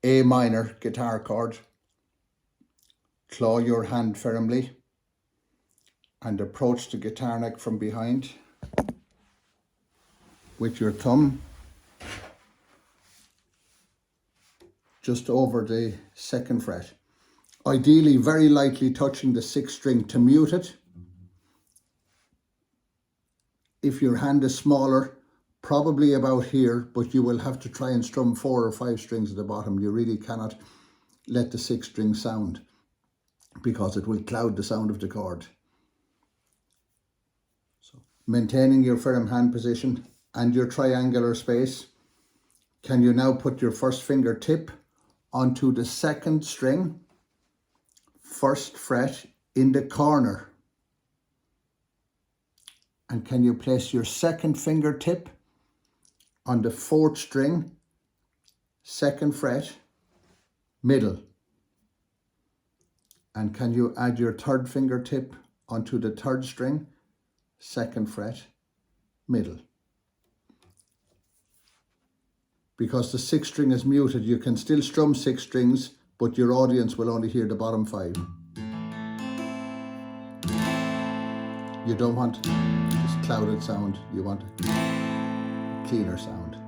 A minor guitar chord, claw your hand firmly and approach the guitar neck from behind with your thumb just over the 2nd fret. Ideally very lightly touching the 6th string to mute it. If your hand is smaller, probably about here, but you will have to try and strum 4 or 5 strings at the bottom. You really cannot let the 6th string sound because it will cloud the sound of the chord. So, maintaining your firm hand position and your triangular space, can you now put your first finger tip onto the 2nd string, 1st fret in the corner? And can you place your 2nd fingertip on the 4th string, 2nd fret, middle? And can you add your 3rd fingertip onto the 3rd string, 2nd fret, middle? Because the 6th string is muted, you can still strum 6 strings, but your audience will only hear the bottom 5. You don't want this clouded sound, you want a cleaner sound.